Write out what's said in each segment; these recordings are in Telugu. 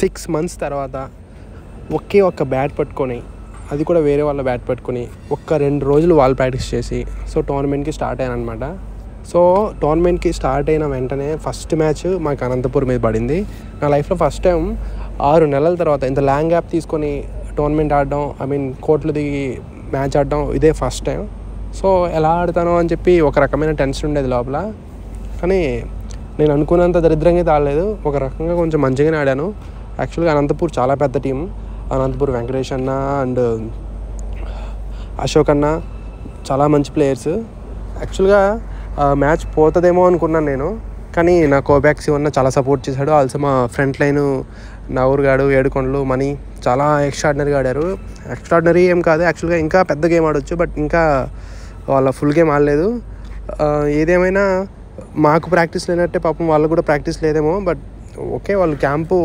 6 months తర్వాత ఒకే ఒక్క బ్యాట్ పట్టుకొని, అది కూడా వేరే వాళ్ళ బ్యాట్ పట్టుకొని 2 రోజులు వాళ్ళు ప్రాక్టీస్ చేసి సో టోర్నమెంట్కి స్టార్ట్ అయ్యాను అనమాట. సో టోర్నమెంట్కి స్టార్ట్ అయిన వెంటనే ఫస్ట్ మ్యాచ్ మాకు అనంతపూర్ మీద పడింది. నా లైఫ్లో ఫస్ట్ టైం 6 నెలల తర్వాత ఇంత లాంగ్ గ్యాప్ తీసుకొని టోర్నమెంట్ ఆడడం, కోర్టులు దిగి మ్యాచ్ ఆడడం ఇదే ఫస్ట్ టైం. సో ఎలా ఆడతానో అని చెప్పి ఒక రకమైన టెన్షన్ ఉండేది లోపల. కానీ నేను అనుకున్నంత దరిద్రంగా అయితే ఆడలేదు, ఒక రకంగా కొంచెం మంచిగానే ఆడాను. యాక్చువల్గా అనంతపూర్ చాలా పెద్ద టీం. అనంతపూర్ వెంకటేష్ అన్న అండ్ అశోక్ అన్న చాలా మంచి ప్లేయర్స్. యాక్చువల్గా మ్యాచ్ పోతుందేమో అనుకున్నాను నేను, కానీ నా కోబ్యాక్ శివన్న చాలా సపోర్ట్ చేశాడు. ఆల్సో మా ఫ్రంట్ లైన్ నవూరుగాడు, ఏడుకొండలు, మనీ చాలా ఎక్స్ట్రాడినరీగా ఆడారు. ఎక్స్ట్రాడినరీ ఏం కాదు, యాక్చువల్గా ఇంకా పెద్ద గేమ్ ఆడొచ్చు, బట్ ఇంకా వాళ్ళ ఫుల్ గేమ్ ఆడలేదు. ఏదేమైనా మాకు ప్రాక్టీస్ లేనట్టే పాపం వాళ్ళకు కూడా ప్రాక్టీస్ లేదేమో, బట్ ఓకే వాళ్ళు క్యాంపు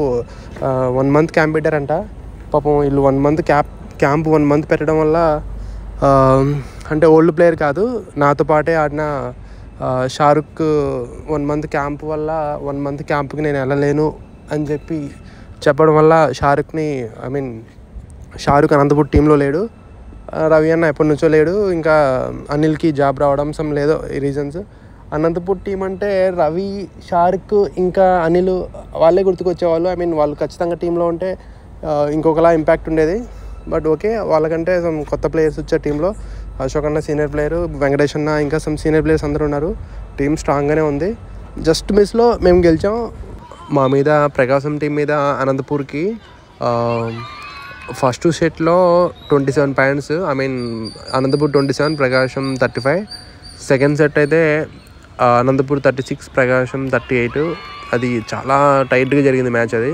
1 month క్యాంప్ పెట్టారంట. పాపం వీళ్ళు 1 month క్యాంప్ 1 month పెట్టడం వల్ల అంటే ఓల్డ్ ప్లేయర్ కాదు, నాతో పాటే ఆడిన షారుఖ్ 1 month క్యాంప్ వల్ల 1 month క్యాంప్కి నేను వెళ్ళలేను అని చెప్పడం వల్ల షారుఖ్ అనంతపూర్ టీంలో లేడు. రవి అన్న ఎప్పటి నుంచో లేడు. ఇంకా అనిల్కి జాబ్ రావడం లేదో ఈ రీజన్స్. అనంతపూర్ టీం అంటే రవి, షారుఖ్ ఇంకా అనిల్ వాళ్ళే గుర్తుకొచ్చేవాళ్ళు. వాళ్ళు ఖచ్చితంగా టీంలో ఉంటే ఇంకొకలా ఇంపాక్ట్ ఉండేది. బట్ ఓకే, వాళ్ళకంటే కొత్త ప్లేయర్స్ వచ్చే టీంలో. అశోక్ అన్న సీనియర్ ప్లేయరు, వెంకటేష్ అన్న ఇంకా సీనియర్ ప్లేయర్స్ అందరూ ఉన్నారు. టీం స్ట్రాంగ్గానే ఉంది. జస్ట్ మిస్లో మేము గెలిచాం. మా మీద ప్రకాశం టీం మీద అనంతపూర్కి ఫస్ట్ సెట్లో 27 points. అనంతపూర్ 27, ప్రకాశం 35. సెకండ్ సెట్ అయితే అనంతపూర్ 36, ప్రకాశం 38. అది చాలా టైట్గా జరిగింది మ్యాచ్. అది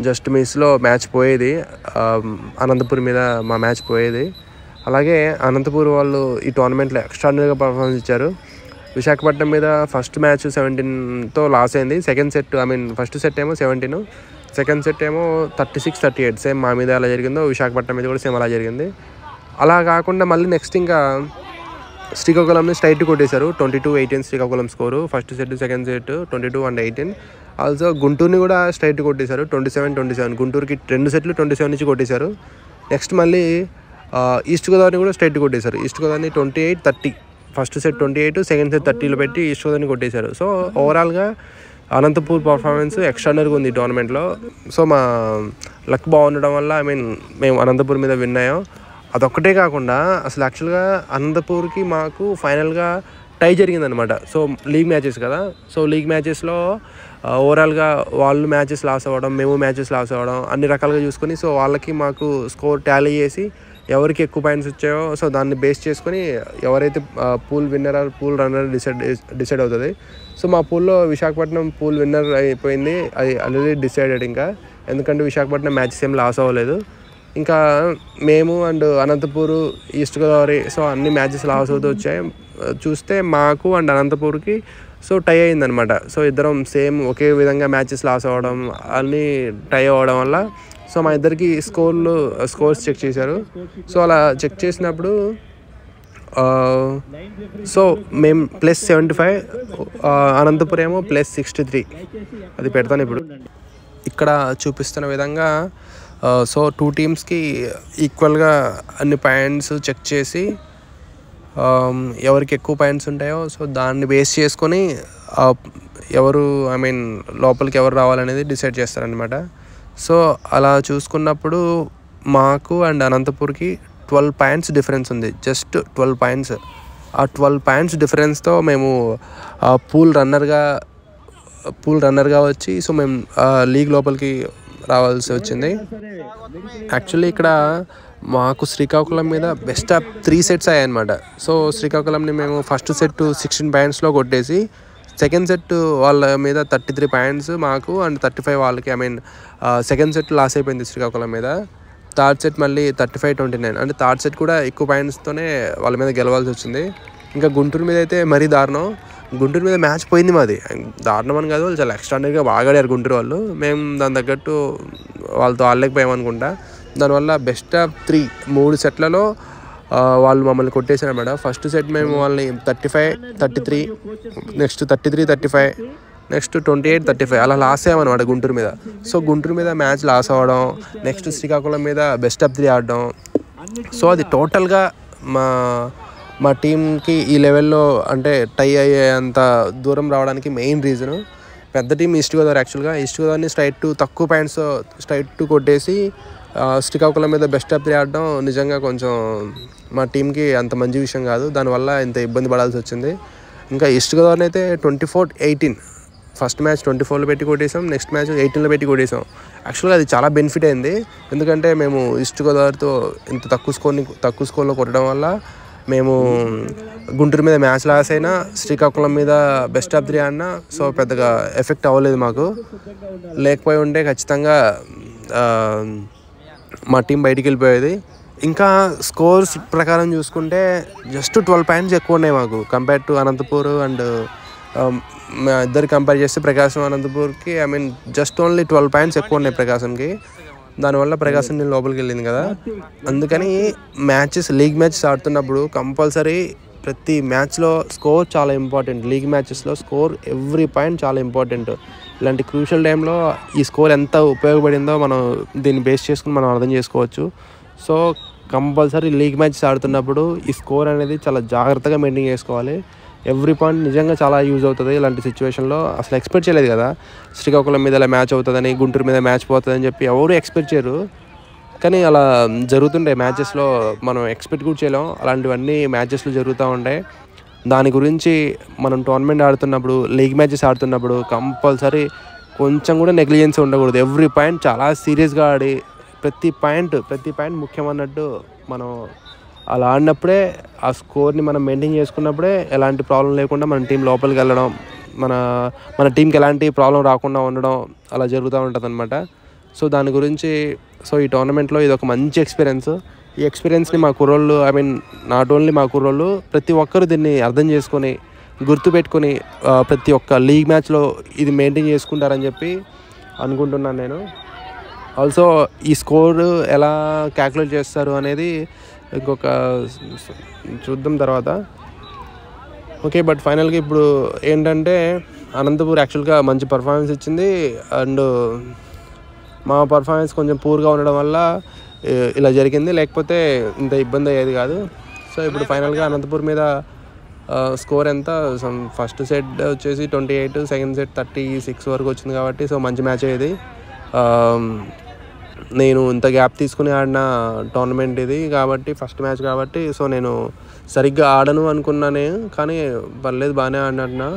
జస్ట్ మిస్లో మ్యాచ్ పోయేది, అనంతపూర్ మీద మా మ్యాచ్ పోయేది. అలాగే అనంతపూర్ వాళ్ళు ఈ టోర్నమెంట్లో ఎక్స్ట్రాడినరీగా పర్ఫార్మెన్స్ ఇచ్చారు. విశాఖపట్నం మీద ఫస్ట్ మ్యాచ్ 17తో లాస్ అయింది. ఫస్ట్ సెట్ ఏమో 17, సెకండ్ సెట్ ఏమో 36-38. సేమ్ మా మీద ఎలా జరిగిందో విశాఖపట్నం మీద కూడా సేమ్ అలా జరిగింది. అలా కాకుండా మళ్ళీ నెక్స్ట్ ఇంకా శ్రీకాకుళంని స్ట్రైట్ కొట్టేశారు. 22-18 Srikakulam score. First set, second set 22 and 18. Also గుంటూరుని కూడా స్ట్రైట్ కొట్టేశారు. 27-27. గుంటూరుకి 2 సెట్లు 27 నుంచి కొట్టేశారు. నెక్స్ట్ మళ్ళీ ఈస్ట్ గోదావరిని కూడా స్ట్రైట్ కొట్టేశారు. ఈస్ట్ గోదావరిని 28-30. ఫస్ట్ సెట్ 28, సెకండ్ సెట్ 30లో పెట్టి ఈస్ట్ గోదావరిని కొట్టేశారు. సో ఓవరాల్గా అనంతపూర్ పర్ఫార్మెన్స్ ఎక్స్ట్రాడినరీగా ఉంది ఈ టోర్నమెంట్లో. సో మా లక్ బాగుండడం వల్ల మేము అనంతపూర్ మీద విన్ అయ్యాం. అదొక్కటే కాకుండా అసలు యాక్చువల్గా అనంతపూర్కి మాకు ఫైనల్గా టై జరిగిందనమాట. సో లీగ్ మ్యాచెస్ కదా, సో లీగ్ మ్యాచెస్లో ఓవరాల్గా వాళ్ళు మ్యాచెస్ లాస్ అవ్వడం, మేము మ్యాచెస్ లాస్ అవ్వడం అన్ని రకాలుగా చూసుకొని సో వాళ్ళకి మాకు స్కోర్ టాలీ చేసి ఎవరికి ఎక్కువ పాయింట్స్ వచ్చాయో సో దాన్ని బేస్ చేసుకొని ఎవరైతే pool winner or pool runner decide అవుతుంది. సో మా పూల్లో విశాఖపట్నం పూల్ విన్నర్ అయిపోయింది. అది ఆల్రెడీ డిసైడెడ్. ఇంకా ఎందుకంటే విశాఖపట్నం మ్యాచెస్ ఏం లాస్ అవ్వలేదు. ఇంకా మేము and Anantapur, east Godavari so అన్ని మ్యాచెస్ లాస్ అవుతూ వచ్చాయి. చూస్తే మాకు అండ్ అనంతపూర్కి సో టై అయిందనమాట. సో ఇద్దరం సేమ్ ఒకే విధంగా మ్యాచెస్ లాస్ అవ్వడం అన్నీ టై అవ్వడం వల్ల సో మా ఇద్దరికి స్కోర్స్ చెక్ చేశారు. సో అలా చెక్ చేసినప్పుడు సో మేము +75, అనంతపురం ఏమో +63. అది పెడతాను ఇప్పుడు ఇక్కడ చూపిస్తున్న విధంగా. సో 2 టీమ్స్కి ఈక్వల్గా అన్ని పాయింట్స్ చెక్ చేసి ఎవరికి ఎక్కువ పాయింట్స్ ఉంటాయో సో దాన్ని బేస్ చేసుకొని ఎవరు లోపలికి ఎవరు రావాలనేది డిసైడ్ చేస్తారనమాట. సో అలా చూసుకున్నప్పుడు మాకు అండ్ అనంతపూర్కి 12 points డిఫరెన్స్ ఉంది. Just 12 points. ఆ 12 points డిఫరెన్స్తో మేము పూల్ రన్నర్గా వచ్చి సో మేము లీగ్ లోపలికి రావాల్సి వచ్చింది. యాక్చువల్లీ ఇక్కడ మాకు శ్రీకాకుళం మీద బెస్ట్ ఆఫ్ 3 sets అయ్యాయన్నమాట. సో శ్రీకాకుళంని మేము ఫస్ట్ సెట్ 16 pointsలో కొట్టేసి సెకండ్ సెట్ వాళ్ళ మీద 33 points మాకు అండ్ 35 వాళ్ళకి. సెకండ్ సెట్ లాస్ అయిపోయింది శ్రీకాకుళం మీద. థర్డ్ సెట్ మళ్ళీ 35-29. అంటే థర్డ్ సెట్ కూడా ఎక్కువ పాయింట్స్తోనే వాళ్ళ మీద గెలవాల్సి వచ్చింది. ఇంకా గుంటూరు మీద అయితే మరీ దారుణం. గుంటూరు మీద మ్యాచ్ పోయింది మాది. దారుణం అని కాదు, వాళ్ళు చాలా ఎక్స్ట్రాడినరీగా బాగా ఆడారు గుంటూరు వాళ్ళు. మేము దాని తగ్గట్టు వాళ్ళతో ఆడలేకపోయామనుకుంటా. దానివల్ల బెస్ట్ ఆఫ్ 3 సెట్లలో వాళ్ళు మమ్మల్ని కొట్టేశారు అన్నమాట. ఫస్ట్ సెట్ మేము వాళ్ళని 35-33, నెక్స్ట్ 33-35, నెక్స్ట్ 28-35 అలా లాస్ అయ్యామన్నమాట గుంటూరు మీద. సో గుంటూరు మీద మ్యాచ్ లాస్ అవ్వడం, నెక్స్ట్ శ్రీకాకుళం మీద బెస్ట్ ఆఫ్ 3 ఆడడం. సో అది టోటల్గా మా టీంకి ఈ లెవెల్లో అంటే టై అయ్యేంత దూరం రావడానికి మెయిన్ రీజను. పెద్ద టీం ఈస్ట్ గోదావరి. యాక్చువల్గా ఈస్ట్ గోదావరిని తక్కువ పాయింట్స్ స్ట్రైట్ కొట్టేసి శ్రీకాకుళం మీద బెస్ట్ ఆఫ్ 3 ఆడడం నిజంగా కొంచెం మా టీంకి అంత మంచి విషయం కాదు. దానివల్ల ఇంత ఇబ్బంది పడాల్సి వచ్చింది. ఇంకా ఈస్ట్ గోదావరిని అయితే 24-18 ఫస్ట్ మ్యాచ్ 24లో పెట్టి కొట్టేసాం, నెక్స్ట్ మ్యాచ్ 18లో పెట్టి కొట్టేసాం. యాక్చువల్గా అది చాలా బెనిఫిట్ అయింది. ఎందుకంటే మేము ఈస్ట్ గోదావరితో ఇంత తక్కువ స్కోర్లో కొట్టడం వల్ల మేము గుంటూరు మీద మ్యాచ్ లాస్ అయినా, శ్రీకాకుళం మీద బెస్ట్ ఆఫ్ 3 ఆడినా సో పెద్దగా ఎఫెక్ట్ అవ్వలేదు మాకు. లేకపోయి ఉంటే ఖచ్చితంగా మా టీం బయటికి వెళ్ళిపోయేది. ఇంకా స్కోర్స్ ప్రకారం చూసుకుంటే జస్ట్ 12 పాయింట్స్ ఎక్కువ ఉన్నాయి మాకు కంపేర్ టు అనంతపూర్ అండ్ ఇద్దరు కంపేర్ చేస్తే ప్రకాశం అనంతపూర్కి జస్ట్ ఓన్లీ 12 పాయింట్స్ ఎక్కువ ఉన్నాయి ప్రకాశంకి. దానివల్ల ప్రకాశం నేను లోపలికి వెళ్ళింది కదా. అందుకని లీగ్ మ్యాచెస్ ఆడుతున్నప్పుడు కంపల్సరీ ప్రతి మ్యాచ్లో స్కోర్ చాలా ఇంపార్టెంట్. లీగ్ మ్యాచెస్లో స్కోర్ ఎవ్రీ పాయింట్ చాలా ఇంపార్టెంట్. ఇలాంటి క్రూషియల్ టైంలో ఈ స్కోర్ ఎంత ఉపయోగపడిందో మనం దీన్ని బేస్ చేసుకుని మనం అర్థం చేసుకోవచ్చు. సో కంపల్సరీ లీగ్ మ్యాచెస్ ఆడుతున్నప్పుడు ఈ స్కోర్ అనేది చాలా జాగ్రత్తగా మెయింటైన్ చేసుకోవాలి. ఎవ్రీ పాయింట్ నిజంగా చాలా యూజ్ అవుతుంది ఇలాంటి సిచ్యువేషన్లో. అసలు ఎక్స్పెక్ట్ చేయలేదు కదా శ్రీకాకుళం మీద ఇలా మ్యాచ్ అవుతుందని, గుంటూరు మీద మ్యాచ్ పోతుందని చెప్పి ఎవరు ఎక్స్పెక్ట్ చేయరు. కానీ అలా జరుగుతుండే మ్యాచెస్లో, మనం ఎక్స్పెక్ట్ కూడా చేయలేం. అలాంటివన్నీ మ్యాచెస్లో జరుగుతూ ఉంటాయి. దాని గురించి మనం టోర్నమెంట్ ఆడుతున్నప్పుడు, లీగ్ మ్యాచెస్ ఆడుతున్నప్పుడు కంపల్సరీ కొంచెం కూడా నెగ్లిజెన్స్ ఉండకూడదు. ఎవ్రీ పాయింట్ చాలా సీరియస్గా ఆడి ప్రతి పాయింట్ ముఖ్యమన్నట్టు మనం అలా ఆడినప్పుడే ఆ స్కోర్ని మనం మెయింటైన్ చేసుకున్నప్పుడే ఎలాంటి ప్రాబ్లం లేకుండా మన టీం లోపలికి వెళ్ళడం, మన టీంకి ఎలాంటి ప్రాబ్లం రాకుండా ఉండడం అలా జరుగుతూ ఉంటుంది అనమాట. సో దాని గురించి ఈ టోర్నమెంట్లో ఇది ఒక మంచి ఎక్స్పీరియన్స్. ఈ ఎక్స్పీరియన్స్ని మా కుర్రోళ్ళు నాట్ ఓన్లీ మా కుర్రోళ్ళు ప్రతి ఒక్కరు దీన్ని అర్థం చేసుకొని గుర్తుపెట్టుకొని ప్రతి ఒక్క లీగ్ మ్యాచ్లో ఇది మెయింటైన్ చేసుకుంటారని చెప్పి అనుకుంటున్నాను నేను. ఆల్సో ఈ స్కోర్ ఎలా క్యాల్కులేట్ చేస్తారు అనేది ఇంకొక చూద్దాం తర్వాత. ఓకే, బట్ ఫైనల్గా ఇప్పుడు ఏంటంటే అనంతపూర్ యాక్చువల్గా మంచి పర్ఫార్మెన్స్ ఇచ్చింది అండ్ మా పర్ఫార్మెన్స్ కొంచెం పూర్గా ఉండడం వల్ల ఇలా జరిగింది. లేకపోతే ఇంత ఇబ్బంది అయ్యేది కాదు. సో ఇప్పుడు ఫైనల్గా అనంతపూర్ మీద స్కోర్ ఎంత, ఫస్ట్ సెట్ వచ్చేసి 28, సెకండ్ సెట్ 36 వరకు వచ్చింది కాబట్టి సో మంచి మ్యాచ్ అయ్యేది. నేను ఇంత గ్యాప్ తీసుకుని ఆడిన టోర్నమెంట్ ఇది కాబట్టి, ఫస్ట్ మ్యాచ్ కాబట్టి సో నేను సరిగ్గా ఆడను అనుకున్నానే, కానీ పర్లేదు బాగానే ఆడినట్టున్నా.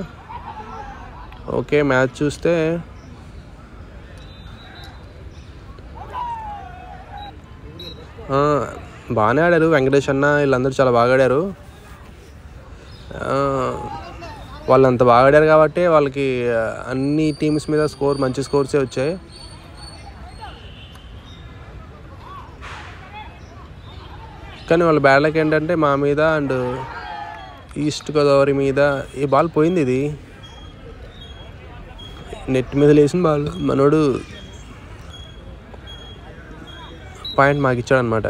ఓకే, మ్యాచ్ చూస్తే బాగానే ఆడారు. వెంకటేష్ అన్న వీళ్ళందరూ చాలా బాగా ఆడారు. వాళ్ళు అంత బాగా ఆడారు కాబట్టి వాళ్ళకి అన్ని టీమ్స్ మీద మంచి స్కోర్సే వచ్చాయి. కానీ వాళ్ళ బ్యాడ్ లక్ ఏంటంటే మా మీద అండ్ ఈస్ట్ గోదావరి మీద ఈ బాల్ పోయింది. ఇది నెట్ మీద లేసిన బాల్ మనోడు పాయింట్ మాకు ఇచ్చాడు అనమాట.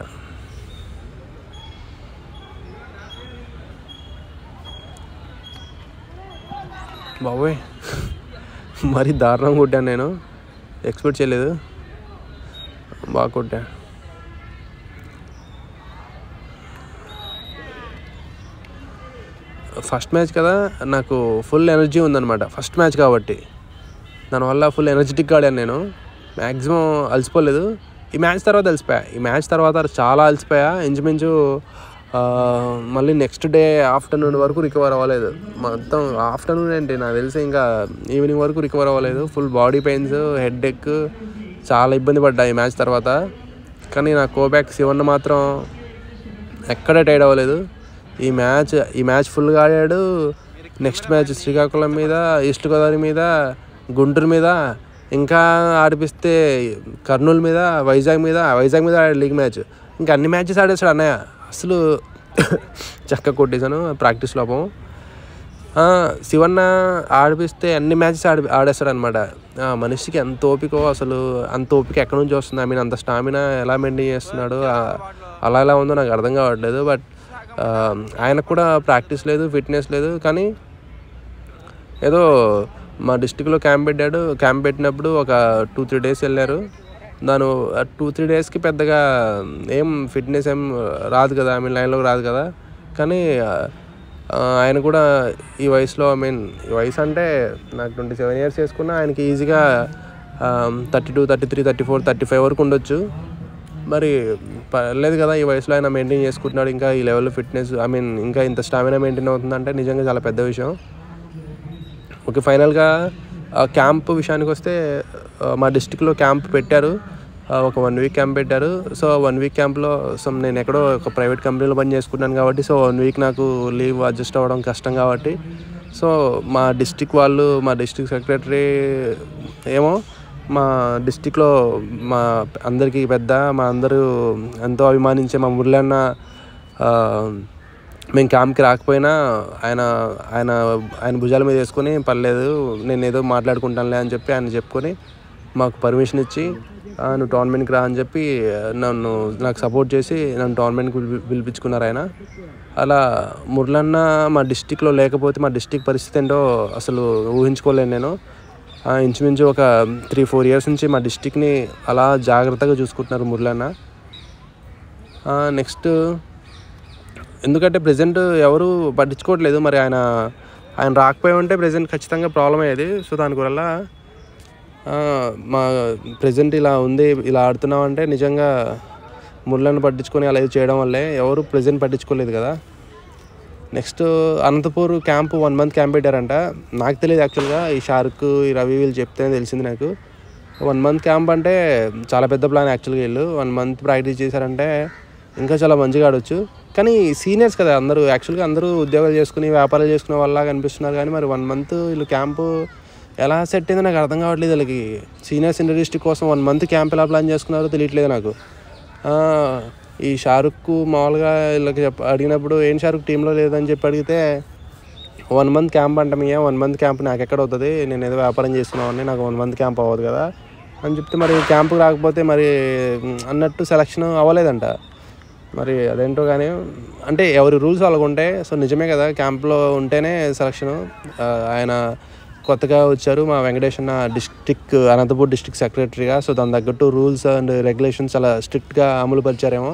బాబోయ్ మరీ దారుణంగా కొట్టాను, నేను ఎక్స్పెక్ట్ చేయలేదు. బాగా కొట్టా. ఫస్ట్ మ్యాచ్ కదా, నాకు ఫుల్ ఎనర్జీ ఉందన్నమాట. ఫస్ట్ మ్యాచ్ కాబట్టి దానివల్ల ఫుల్ ఎనర్జెటిక్గా ఆడాను నేను. మ్యాక్సిమం అలసిపోలేదు. ఈ మ్యాచ్ తర్వాత చాలా అలసిపోయా. ఇంచుమించు మళ్ళీ నెక్స్ట్ డే ఆఫ్టర్నూన్ వరకు రికవర్ అవ్వలేదు. మొత్తం ఆఫ్టర్నూన్ ఏంటి నాకు తెలిసి ఇంకా ఈవినింగ్ వరకు రికవర్ అవ్వలేదు. ఫుల్ బాడీ పెయిన్స్, హెడేక్, చాలా ఇబ్బంది పడ్డా ఈ మ్యాచ్ తర్వాత. కానీ నా కోబ్యాక్ శివన్న మాత్రం ఎక్కడ టైడ్ అవ్వలేదు. ఈ మ్యాచ్ ఫుల్గా ఆడాడు. నెక్స్ట్ మ్యాచ్ శ్రీకాకుళం మీద, ఈస్ట్ గోదావరి మీద, గుంటూరు మీద, ఇంకా ఆడిపిస్తే కర్నూలు మీద, వైజాగ్ మీద ఆడాడు లీగ్ మ్యాచ్. ఇంకా అన్ని మ్యాచెస్ ఆడేస్తాడు అన్నయ్య. అసలు చక్కగా కొట్టేశాను ప్రాక్టీస్ లోపం. శివన్న ఆడిపిస్తే అన్ని మ్యాచెస్ ఆడేస్తాడు అనమాట. మనిషికి ఎంత ఓపికో, అసలు అంత ఓపిక ఎక్కడి నుంచి వస్తుంది, అంత స్టామినా ఎలా మెయింటైన్ చేస్తున్నాడు, అలా ఎలా ఉందో నాకు అర్థం కావట్లేదు. బట్ ఆయనకు కూడా ప్రాక్టీస్ లేదు, ఫిట్నెస్ లేదు, కానీ ఏదో మా డిస్టిక్లో క్యాంప్ పెట్టినప్పుడు ఒక 2-3 డేస్ వెళ్ళారు. 2-3 డేస్కి పెద్దగా ఏం ఫిట్నెస్ ఏం రాదు కదా, లైన్లోకి రాదు కదా. కానీ ఆయన కూడా ఈ వయసులో ఈ వయసు అంటే నాకు 27 ఇయర్స్ చేసుకున్నా ఆయనకి ఈజీగా 32, 33, 34, 35 వరకు ఉండొచ్చు. మరి పర్లేదు కదా, ఈ వయసులో ఆయన మెయింటైన్ చేసుకుంటున్నాడు. ఇంకా ఈ లెవెల్లో ఫిట్నెస్ ఇంకా ఇంత స్టామినా మెయింటైన్ అవుతుందంటే నిజంగా చాలా పెద్ద విషయం. ఓకే, ఫైనల్గా క్యాంప్ విషయానికి వస్తే మా డిస్టిక్లో క్యాంప్ పెట్టారు. ఒక 1 వీక్ క్యాంప్ పెట్టారు. సో 1 వీక్ క్యాంప్లో నేను ఎక్కడో ఒక ప్రైవేట్ కంపెనీలో పని చేసుకున్నాను కాబట్టి సో 1 వీక్ నాకు లీవ్ అడ్జస్ట్ అవ్వడం కష్టం కాబట్టి సో మా డిస్టిక్ సెక్రటరీ ఏమో మా డిస్టిక్లో మా అందరికీ మా అందరూ ఎంతో అభిమానించే మా మురళి అన్న మేము క్యాంప్కి రాకపోయినా ఆయన భుజాల మీద వేసుకొని పర్లేదు నేను ఏదో మాట్లాడుకుంటానులే అని చెప్పి ఆయన చెప్పుకొని మాకు పర్మిషన్ ఇచ్చి నువ్వు టోర్నమెంట్కి రా అని చెప్పి నాకు సపోర్ట్ చేసి నన్ను టోర్నమెంట్కి పిలిపించుకున్నారు ఆయన. అలా మురళన్న మా డిస్టిక్లో లేకపోతే మా డిస్టిక్ పరిస్థితి ఏంటో అసలు ఊహించుకోలేను నేను. ఇంచుమించు ఒక 3-4 ఇయర్స్ నుంచి మా డిస్టిక్ని అలా జాగ్రత్తగా చూసుకుంటున్నారు మురళన్న. నెక్స్ట్ ఎందుకంటే ప్రజెంట్ ఎవరు పట్టించుకోవట్లేదు. మరి ఆయన రాకపోయి ఉంటే ప్రజెంట్ ఖచ్చితంగా ప్రాబ్లం అయ్యేది. సో దానివల్ల మా ప్రజెంట్ ఇలా ఉంది, ఇలా ఆడుతున్నామంటే నిజంగా మురళిని పట్టించుకొని అలా చేయడం వల్లే. ఎవరు ప్రజెంట్ పట్టించుకోలేదు కదా. Next Anantapur camp 1 month camp పెట్టారంట. నాకు తెలియదు యాక్చువల్గా, ఈ షారుక్ ఈ రవి వీళ్ళు చెప్తేనే తెలిసింది నాకు. 1 మంత్ క్యాంప్ అంటే చాలా పెద్ద ప్లాన్ యాక్చువల్గా. వీళ్ళు 1 మంత్ ప్రాక్టీస్ చేశారంటే ఇంకా చాలా మంచిగా ఆడవచ్చు. కానీ సీనియర్స్ కదా అందరూ, యాక్చువల్గా అందరూ ఉద్యోగాలు చేసుకుని వ్యాపారాలు చేసుకునే వాళ్ళ కనిపిస్తున్నారు. కానీ మరి 1 మంత్ వీళ్ళు క్యాంపు ఎలా సెట్ అయిందో నాకు అర్థం కావట్లేదు. వీళ్ళకి సీనియర్స్ ఇంటర్ డిస్ట్రిక్ట్ కోసం 1 మంత్ క్యాంప్ ఎలా ప్లాన్ చేసుకున్నారో తెలియట్లేదు నాకు. ఈ షారుక్ మామూలుగా వీళ్ళకి అడిగినప్పుడు ఏం షారుక్ టీంలో లేదని చెప్పి అడిగితే 1 మంత్ క్యాంప్ అంటామయ్యా, 1 మంత్ క్యాంప్ నాకు ఎక్కడ అవుతుంది, నేను ఏదో వ్యాపారం చేస్తున్నామని, నాకు 1 మంత్ క్యాంప్ అవ్వదు కదా అని చెప్తే మరి క్యాంపుకి రాకపోతే మరి అన్నట్టు సెలక్షన్ అవ్వలేదంట. మరి అదేంటో కానీ అంటే ఎవరి రూల్స్ వాళ్ళకు ఉంటాయి. సో నిజమే కదా, క్యాంప్లో ఉంటేనే సెలక్షను. ఆయన కొత్తగా వచ్చారు మా వెంకటేష్ అన్న అనంతపూర్ డిస్ట్రిక్ట్ సెక్రటరీగా. సో దాని తగ్గట్టు రూల్స్ అండ్ రెగ్యులేషన్స్ చాలా స్ట్రిక్ట్గా అమలు పరిచారేమో,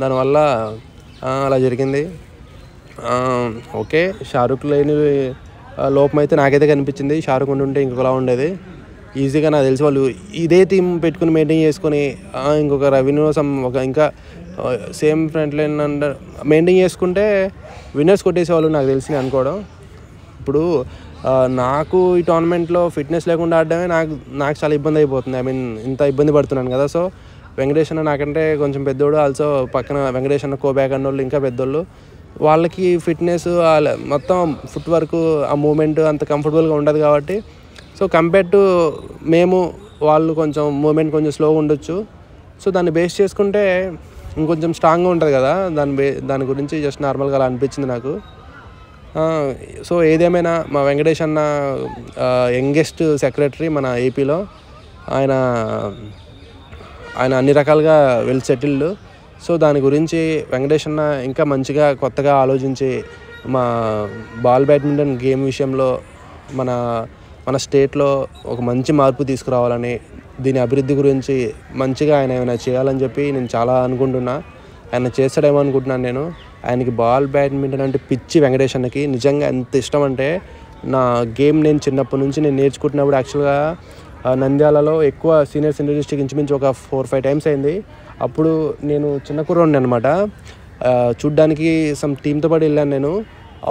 దానివల్ల అలా జరిగింది. ఓకే, షారుక్ లేని లోపం అయితే నాకైతే కనిపించింది. షారుక్ ఉంటే ఇంకొకలా ఉండేది ఈజీగా. నాకు తెలిసి వాళ్ళు ఇదే టీం పెట్టుకుని మెయింటైన్ చేసుకొని ఇంకొక రెవెన్యూ ఇంకా సేమ్ ఫ్రంట్ లైన్ మెయింటైన్ చేసుకుంటే విన్నర్స్ కొట్టేసేవాళ్ళు నాకు తెలిసి అనుకోవడం. ఇప్పుడు నాకు ఈ టోర్నమెంట్లో ఫిట్నెస్ లేకుండా ఆడడమే నాకు చాలా ఇబ్బంది అయిపోతుంది. ఇంత ఇబ్బంది పడుతున్నాను కదా. సో వెంకటేష్ అన్న నాకంటే కొంచెం పెద్దోడు, ఆల్సో పక్కన వెంకటేష్ అన్న కోబ్యాక్ అన్నోళ్ళు ఇంకా పెద్దోళ్ళు. వాళ్ళకి ఫిట్నెస్ మొత్తం ఫుట్ వర్క్ ఆ మూమెంట్ అంత కంఫర్టబుల్గా ఉండదు కాబట్టి సో కంపేర్ టు వాళ్ళు కొంచెం మూమెంట్ కొంచెం స్లోగా ఉండొచ్చు. సో దాన్ని బేస్ చేసుకుంటే ఇంకొంచెం స్ట్రాంగ్గా ఉంటుంది కదా. దాని గురించి జస్ట్ నార్మల్గా అలా అనిపించింది నాకు. సో ఏదేమైనా మా వెంకటేష్ అన్న యంగెస్ట్ సెక్రటరీ మన ఏపీలో. ఆయన అన్ని రకాలుగా వెల్ సెటిల్డ్. సో దాని గురించి వెంకటేష్ అన్న ఇంకా మంచిగా కొత్తగా ఆలోచించి మా బాల్ బ్యాడ్మింటన్ గేమ్ విషయంలో మన స్టేట్లో ఒక మంచి మార్పు తీసుకురావాలని, దీని అభివృద్ధి గురించి మంచిగా ఆయన ఏమైనా చేయాలని చెప్పి నేను చాలా అనుకుంటున్నా. ఆయన చేస్తాడేమో అనుకుంటున్నాను నేను. ఆయనకి బాల్ బ్యాడ్మింటన్ అంటే పిచ్చి. వెంకటేష్ అన్నకి నిజంగా ఎంత ఇష్టం అంటే, నా గేమ్ నేను చిన్నప్పటి నుంచి నేను నేర్చుకుంటున్నప్పుడు యాక్చువల్గా నంద్యాలలో ఎక్కువ సీనియర్స్ ఇంటర్ డిస్ట్రిక్ట్ ఇంచుమించు ఒక 4-5 టైమ్స్ అయింది. అప్పుడు నేను చిన్న కుర్రోడిని అనమాట. చూడ్డానికి సమ్ టీంతో పాటు వెళ్ళాను నేను.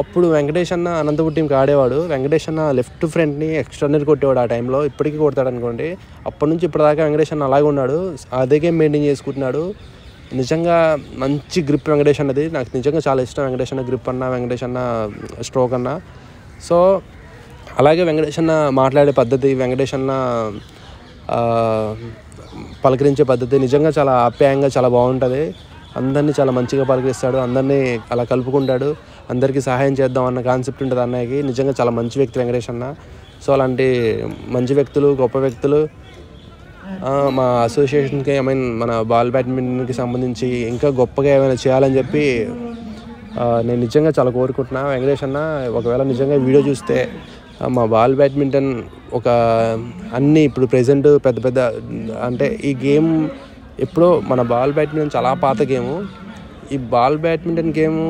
అప్పుడు వెంకటేష్ అన్న అనంతపూర్ టీంకి ఆడేవాడు. వెంకటేష్ అన్న లెఫ్ట్ ఫ్రంట్ని ఎక్స్టర్నల్ కొట్టేవాడు ఆ టైంలో. ఇప్పటికీ కొడతాడు అనుకోండి. అప్పటి నుంచి ఇప్పటిదాకా వెంకటేష్ అన్న అలాగే ఉన్నాడు. అదే గేమ్ మెయింటైన్ చేసుకుంటున్నాడు. నిజంగా మంచి గ్రిప్ వెంకటేష్ అన్నది. నాకు నిజంగా చాలా ఇష్టం వెంకటేష్ అన్న గ్రిప్ అన్న, వెంకటేష్ అన్న స్ట్రోక్ అన్న. సో అలాగే వెంకటేష్ అన్న మాట్లాడే పద్ధతి, వెంకటేష్ అన్న పలకరించే పద్ధతి నిజంగా చాలా ఆప్యాయంగా చాలా బాగుంటుంది. అందరినీ చాలా మంచిగా పలకరిస్తాడు, అందరినీ అలా కలుపుకుంటాడు. అందరికీ సహాయం చేద్దాం అన్న కాన్సెప్ట్ ఉంటుంది అన్నయ్యకి. నిజంగా చాలా మంచి వ్యక్తి వెంకటేష్ అన్న. సో అలాంటి మంచి వ్యక్తులు, గొప్ప వ్యక్తులు మా అసోసియేషన్కి మన బాల్ బ్యాడ్మింటన్కి సంబంధించి ఇంకా గొప్పగా ఏమైనా చేయాలని చెప్పి నేను నిజంగా చాలా కోరుకుంటున్నా. వెంకటేష్ అన్న ఒకవేళ నిజంగా వీడియో చూస్తే మా బాల్ బ్యాడ్మింటన్ ఒక అన్నీ ఇప్పుడు ప్రెజెంట్ పెద్ద పెద్ద అంటే ఈ గేమ్ ఎప్పుడో మన బాల్ బ్యాడ్మింటన్ చాలా పాత గేము. ఈ బాల్ బ్యాడ్మింటన్ గేము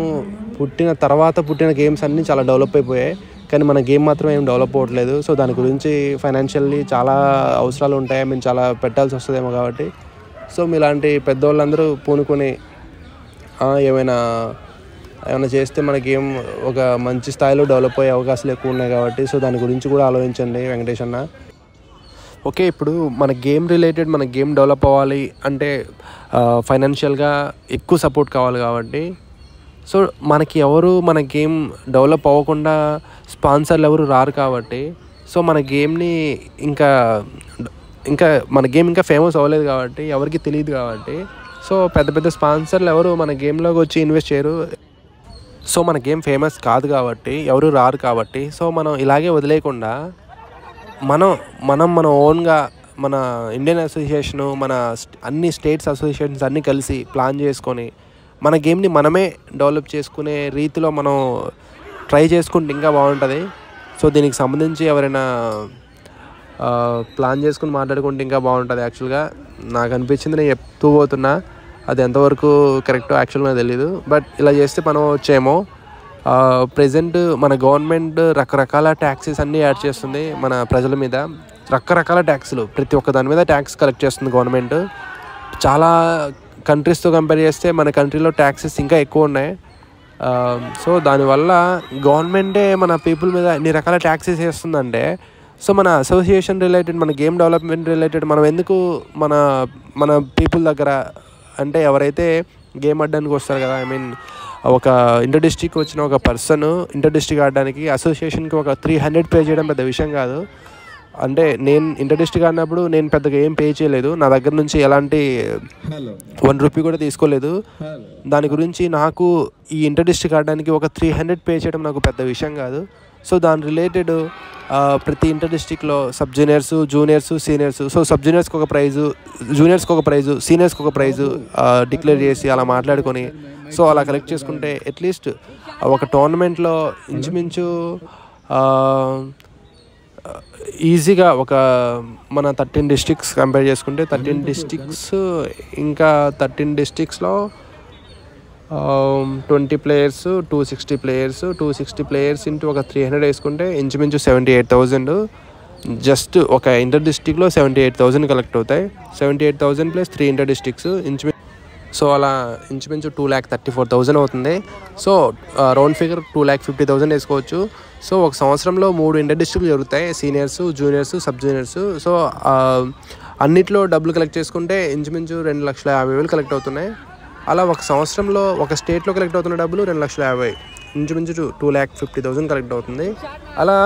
పుట్టిన గేమ్స్ అన్నీ చాలా డెవలప్ అయిపోయాయి, కానీ మన గేమ్ మాత్రం ఏం డెవలప్ అవ్వట్లేదు. సో దాని గురించి ఫైనాన్షియల్లీ చాలా అవసరాలు ఉంటాయి, మేము చాలా పెట్టాల్సి వస్తుందేమో. కాబట్టి సో మీలాంటి పెద్దవాళ్ళందరూ పూనుకొని ఏమైనా చేస్తే మన గేమ్ ఒక మంచి స్థాయిలో డెవలప్ అయ్యే అవకాశాలు ఎక్కువ ఉన్నాయి. కాబట్టి సో దాని గురించి కూడా ఆలోచించండి వెంకటేష్ అన్న. ఓకే, ఇప్పుడు మన గేమ్ రిలేటెడ్ మన గేమ్ డెవలప్ అవ్వాలి అంటే ఫైనాన్షియల్గా ఎక్కువ సపోర్ట్ కావాలి. కాబట్టి సో మనకి ఎవరు మన గేమ్ డెవలప్ అవ్వకుండా స్పాన్సర్లు ఎవరు రారు. కాబట్టి సో మన గేమ్ని ఇంకా మన గేమ్ ఇంకా ఫేమస్ అవ్వలేదు కాబట్టి ఎవరికి తెలియదు. కాబట్టి సో పెద్ద పెద్ద స్పాన్సర్లు ఎవరు మన గేమ్లోకి వచ్చి ఇన్వెస్ట్ చేయరు. సో మన గేమ్ ఫేమస్ కాదు కాబట్టి ఎవరు రారు. కాబట్టి సో మనం ఇలాగే వదిలేయకుండా మన ఓన్గా మన ఇండియన్ అసోసియేషను, మన అన్ని స్టేట్స్ అసోసియేషన్స్ అన్నీ కలిసి ప్లాన్ చేసుకొని మన గేమ్ని మనమే డెవలప్ చేసుకునే రీతిలో మనం ట్రై చేసుకుంటే ఇంకా బాగుంటుంది. సో దీనికి సంబంధించి ఎవరైనా ప్లాన్ చేసుకుని మాట్లాడుకుంటే ఇంకా బాగుంటుంది. యాక్చువల్గా నాకు అనిపించింది, నేను చెప్తూ పోతున్నా, అది ఎంతవరకు కరెక్టో యాక్చువల్గా తెలీదు. బట్ ఇలా చేస్తే మనం వచ్చేమో ప్రజెంట్ మన గవర్నమెంట్ రకరకాల ట్యాక్సెస్ అన్నీ యాడ్ చేస్తుంది మన ప్రజల మీద. రకరకాల ట్యాక్స్లు, ప్రతి ఒక్క దాని మీద ట్యాక్స్ కలెక్ట్ చేస్తుంది గవర్నమెంట్. చాలా కంట్రీస్తో కంపేర్ చేస్తే మన కంట్రీలో ట్యాక్సెస్ ఇంకా ఎక్కువ ఉన్నాయి. సో దానివల్ల గవర్నమెంటే మన పీపుల్ మీద ఎన్ని రకాల ట్యాక్సెస్ వేస్తుందంటే, సో మన అసోసియేషన్ రిలేటెడ్, మన గేమ్ డెవలప్మెంట్ రిలేటెడ్ మనం ఎందుకు మన పీపుల్ దగ్గర అంటే ఎవరైతే గేమ్ ఆడడానికి వస్తారు కదా, ఒక ఇంటర్ డిస్ట్రిక్ట్ వచ్చిన ఒక పర్సన్ ఇంటర్ డిస్ట్రిక్ట్ ఆడడానికి అసోసియేషన్కి ఒక 300 పే చేయడం పెద్ద విషయం కాదు. అంటే నేను ఇంటర్ డిస్ట్రిక్ట్ ఆడినప్పుడు నేను పెద్దగా ఏం పే చేయలేదు, నా దగ్గర నుంచి ఎలాంటి 1 రూపీ కూడా తీసుకోలేదు. దాని గురించి నాకు ఈ ఇంటర్ డిస్ట్రిక్ట్ ఆడడానికి ఒక 300 పే చేయడం నాకు పెద్ద విషయం కాదు. సో దాని రిలేటెడ్ ప్రతి ఇంటర్ డిస్ట్రిక్ట్లో sub juniors, juniors, seniors, so sub జూనియర్స్కి ఒక ప్రైజు, జూనియర్స్కి ఒక ప్రైజు, సీనియర్స్కి ఒక ప్రైజు డిక్లేర్ చేసి అలా మాట్లాడుకొని సో అలా కలెక్ట్ చేసుకుంటే అట్లీస్ట్ ఒక టోర్నమెంట్లో ఇంచుమించు ఈజీగా ఒక మన 13 డిస్ట్రిక్ట్స్ కంపేర్ చేసుకుంటే 13 డిస్ట్రిక్ట్స్ ఇంకా 13 డిస్ట్రిక్ట్స్లో 20 ప్లేయర్స్, 260 ప్లేయర్స్ ఇంటూ ఒక 300 వేసుకుంటే ఇంచుమించు 78,000. జస్ట్ ఒక ఇంటర్ డిస్ట్రిక్ట్లో 78,000 కలెక్ట్ అవుతాయి. 78,000 ప్లస్ 3 ఇంటర్ డిస్ట్రిక్ట్స్ సో అలా ఇంచుమించు 2,34,000 అవుతుంది. సో రౌండ్ ఫిగర్ 2,50,000 వేసుకోవచ్చు. సో ఒక సంవత్సరంలో 3 ఇంటర్ డిస్ట్రిక్ట్లు జరుగుతాయి, seniors, juniors, sub juniors. So అన్నిట్లో డబ్బులు కలెక్ట్ చేసుకుంటే ఇంచుమించు 2,50,000 కలెక్ట్ అవుతున్నాయి. అలా ఒక సంవత్సరంలో ఒక స్టేట్లో కలెక్ట్ అవుతున్న డబ్బులు 2,50,000, ఇంచుమించు 2,50,000 కలెక్ట్ అవుతుంది. అలా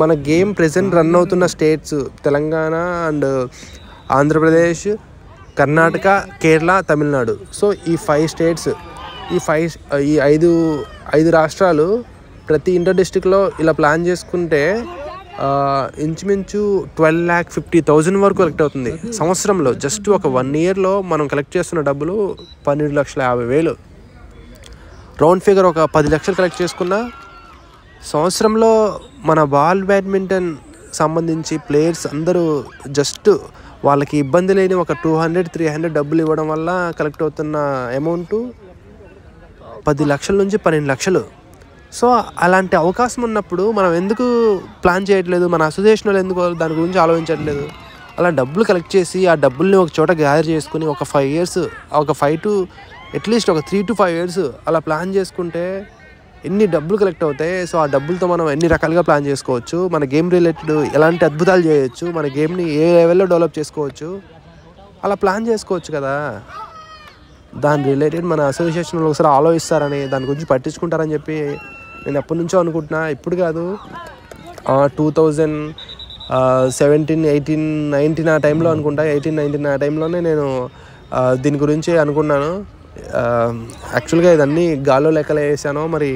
మన గేమ్ ప్రెజెంట్ రన్ అవుతున్న states Telangana and Andhra Pradesh, Karnataka, Kerala, Tamil Nadu. So ఈ 5 స్టేట్స్, ఈ 5 రాష్ట్రాలు ప్రతి ఇంటర్ డిస్ట్రిక్ట్లో ఇలా ప్లాన్ చేసుకుంటే ఇంచుమించు 12,50,000 వరకు కలెక్ట్ అవుతుంది సంవత్సరంలో. జస్ట్ ఒక 1 ఇయర్లో మనం కలెక్ట్ చేస్తున్న డబ్బులు 12,50,000. రౌండ్ ఫిగర్ ఒక 10 లక్షలు కలెక్ట్ చేసుకున్న సంవత్సరంలో మన బాల్ బ్యాడ్మింటన్ సంబంధించి ప్లేయర్స్ అందరూ జస్ట్ వాళ్ళకి ఇబ్బంది లేని ఒక 200-300 డబ్బులు ఇవ్వడం వల్ల కలెక్ట్ అవుతున్న అమౌంట్ 10 లక్షల నుంచి 12 లక్షలు. సో అలాంటి అవకాశం ఉన్నప్పుడు మనం ఎందుకు ప్లాన్ చేయట్లేదు, మన అసోసియేషన్ వాళ్ళు ఎందుకు దాని గురించి ఆలోచించట్లేదు? అలా డబ్బులు కలెక్ట్ చేసి ఆ డబ్బుల్ని ఒక చోట గ్యాదర్ చేసుకుని ఒక 5 years, ఒక 5 to అట్లీస్ట్ ఒక 3 to 5 years అలా ప్లాన్ చేసుకుంటే ఎన్ని డబ్బులు కలెక్ట్ అవుతాయి. సో ఆ డబ్బులతో మనం ఎన్ని రకాలుగా ప్లాన్ చేసుకోవచ్చు, మన గేమ్ రిలేటెడ్ ఎలాంటి అద్భుతాలు చేయొచ్చు, మన గేమ్ని ఏ లెవెల్లో డెవలప్ చేసుకోవచ్చు, అలా ప్లాన్ చేసుకోవచ్చు కదా. దాని రిలేటెడ్ మన అసోసియేషన్ వాళ్ళు ఒకసారి ఆలోచిస్తారని, దాని గురించి పట్టించుకుంటారని చెప్పి నేను ఎప్పటి నుంచో అనుకుంటున్నా. ఇప్పుడు కాదు, 2017, 18, 19 ఆ టైంలో అనుకుంటా, 18, 19 ఆ టైంలోనే నేను దీని గురించి అనుకున్నాను. యాక్చువల్గా ఇదన్నీ గాల్లో లెక్కలు వేసానో మరి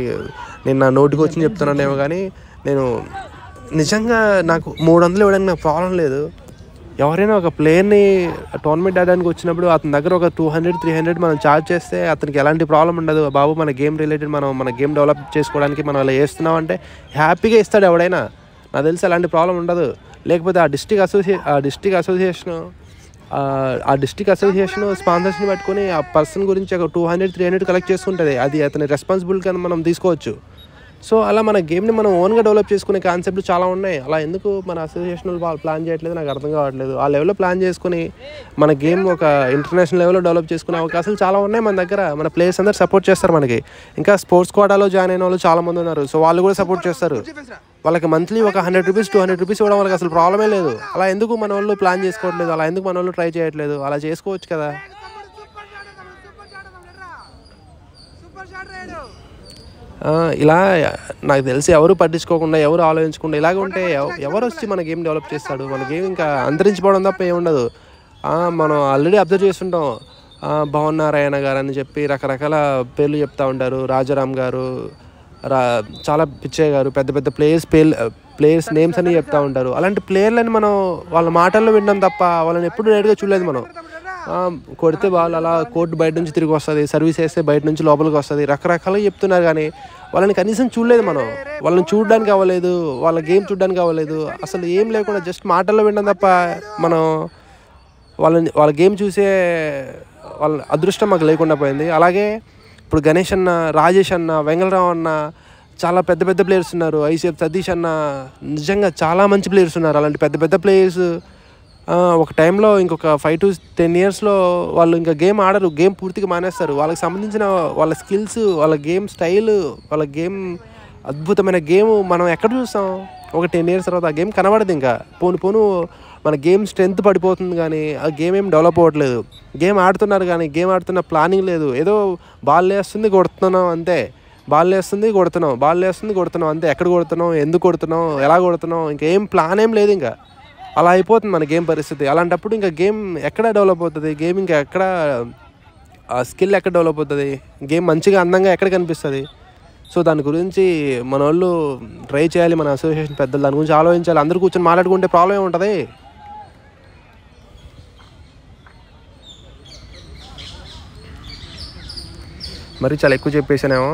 నేను నా నోటికి వచ్చి చెప్తున్నానేమో, కానీ నేను నిజంగా నాకు 300 ఇవ్వడానికి నాకు ప్రాబ్లం లేదు. ఎవరైనా ఒక ప్లేయర్ని టోర్నమెంట్ ఆడడానికి వచ్చినప్పుడు అతని దగ్గర ఒక 200-300 మనం ఛార్జ్ చేస్తే అతనికి ఎలాంటి ప్రాబ్లం ఉండదు. బాబు మన గేమ్ రిలేటెడ్ మన గేమ్ డెవలప్ చేసుకోవడానికి మనం అలా చేస్తున్నామంటే హ్యాపీగా ఇస్తాడు ఎవడైనా. నాకు తెలిసి అలాంటి ప్రాబ్లం ఉండదు. లేకపోతే ఆ డిస్ట్రిక్ట్ అసోసియేషన్ స్పాన్సర్స్ని పట్టుకొని ఆ పర్సన్ గురించి ఒక 200-300 కలెక్ట్ చేసుకుంటుంది. అది అతని రెస్పాన్సిబిలిటీ అని మనం తీసుకోవచ్చు. సో అలా మన గేమ్ని మనం ఓన్గా డెవలప్ చేసుకునే కాన్సెప్ట్లు చాలా ఉన్నాయి. అలా ఎందుకు మన అసోసియేషన్ వాళ్ళు ప్లాన్ చేయట్లేదు నాకు అర్థం కావట్లేదు. ఆ లెవెల్లో ప్లాన్ చేసుకుని మన గేమ్ ఒక ఇంటర్నేషనల్ లెవెల్లో డెవలప్ చేసుకునే అవకాశాలు చాలా ఉన్నాయి మన దగ్గర. మన ప్లేయర్స్ అందరూ సపోర్ట్ చేస్తారు మనకి. ఇంకా స్పోర్ట్స్ కోటాలో జాయిన్ అయిన వాళ్ళు చాలామంది ఉన్నారు. సో వాళ్ళు కూడా సపోర్ట్ చేస్తారు. వాళ్ళకి మంత్లీ ఒక 100 రూపీస్ 200 రూపీస్ ఇవ్వడం వాళ్ళకి అసలు ప్రాబ్లమే లేదు. అలా ఎందుకు మన వాళ్ళు ప్లాన్ చేసుకోవట్లేదు, అలా ఎందుకు మన వాళ్ళు ట్రై చేయట్లేదు? అలా చేసుకోవచ్చు కదా. ఇలా నాకు తెలిసి ఎవరు పట్టించుకోకుండా ఎవరు ఆలోచించకుండా ఇలాగ ఉంటే ఎవరు వచ్చి మన గేమ్ డెవలప్ చేస్తాడు? మన గేమ్ ఇంకా అంతరించిపోవడం తప్ప ఏముండదు. మనం ఆల్రెడీ అబ్జర్వ్ చేస్తుంటాం. భవన్ నారాయణ గారు అని చెప్పి రకరకాల పేర్లు చెప్తూ ఉంటారు. రాజారాం గారు, చాలా పిచ్చయ్య గారు, పెద్ద పెద్ద ప్లేయర్స్ నేమ్స్ అని చెప్తూ ఉంటారు. అలాంటి ప్లేయర్లని మనం వాళ్ళ మాటల్లో వినడం తప్ప వాళ్ళని ఎప్పుడు డైరెక్ట్గా చూడలేదు మనం. కొడితే వాళ్ళు అలా కోర్టు బయట నుంచి తిరిగి వస్తుంది, సర్వీస్ వేస్తే బయట నుంచి లోపలికి వస్తుంది, రకరకాలుగా చెప్తున్నారు. కానీ వాళ్ళని కనీసం చూడలేదు మనం. వాళ్ళని చూడడానికి అవ్వలేదు, వాళ్ళ గేమ్ చూడడానికి అవ్వలేదు, అసలు ఏం లేకుండా జస్ట్ మాటల్లో వినడం తప్ప మనం వాళ్ళ గేమ్ చూసే వాళ్ళ అదృష్టం మాకు లేకుండా పోయింది. అలాగే ఇప్పుడు గణేష్ అన్న, రాజేష్ అన్న, వెంగళరావు అన్న, చాలా పెద్ద పెద్ద ప్లేయర్స్ ఉన్నారు. ఐసీఎఫ్ సతీష్ అన్న, నిజంగా చాలా మంచి ప్లేయర్స్ ఉన్నారు. అలాంటి పెద్ద పెద్ద ప్లేయర్స్ ఒక టైంలో ఇంకొక 5 to 10 yearsలో వాళ్ళు ఇంకా గేమ్ ఆడరు, గేమ్ పూర్తిగా మానేస్తారు. వాళ్ళకి సంబంధించిన వాళ్ళ స్కిల్స్, వాళ్ళ గేమ్ స్టైల్, వాళ్ళ గేమ్ అద్భుతమైన గేమ్ మనం ఎక్కడ చూస్తాం? ఒక 10 years తర్వాత ఆ గేమ్ కనబడదు. ఇంకా పోను మన గేమ్ స్ట్రెంత్ పడిపోతుంది, కానీ ఆ గేమ్ ఏం డెవలప్ అవ్వట్లేదు. గేమ్ ఆడుతున్నారు కానీ గేమ్ ఆడుతున్న ప్లానింగ్ లేదు. ఏదో బాల్ వేస్తుంది కొడుతున్నాం అంతే, బాల్ వేస్తుంది కొడుతున్నాం అంతే. ఎక్కడ కొడుతున్నాం, ఎందుకు కొడుతున్నాం, ఎలా కొడుతున్నాం, ఇంకేం ప్లాన్ ఏం లేదు. ఇంకా అలా అయిపోతుంది మన గేమ్ పరిస్థితి. అలాంటప్పుడు ఇంకా గేమ్ ఎక్కడ డెవలప్ అవుతుంది? గేమ్ ఇంకా ఎక్కడ స్కిల్ ఎక్కడ డెవలప్ అవుతుంది? గేమ్ మంచిగా అందంగా ఎక్కడ కనిపిస్తుంది? సో దాని గురించి మన వాళ్ళు ట్రై చేయాలి. మన అసోసియేషన్ పెద్దలు దాని గురించి ఆలోచించాలి. అందరూ కూర్చొని మాట్లాడుకుంటే ప్రాబ్లం ఏముంటుంది? మరి చాలా ఎక్కువ చెప్పేసానేమో.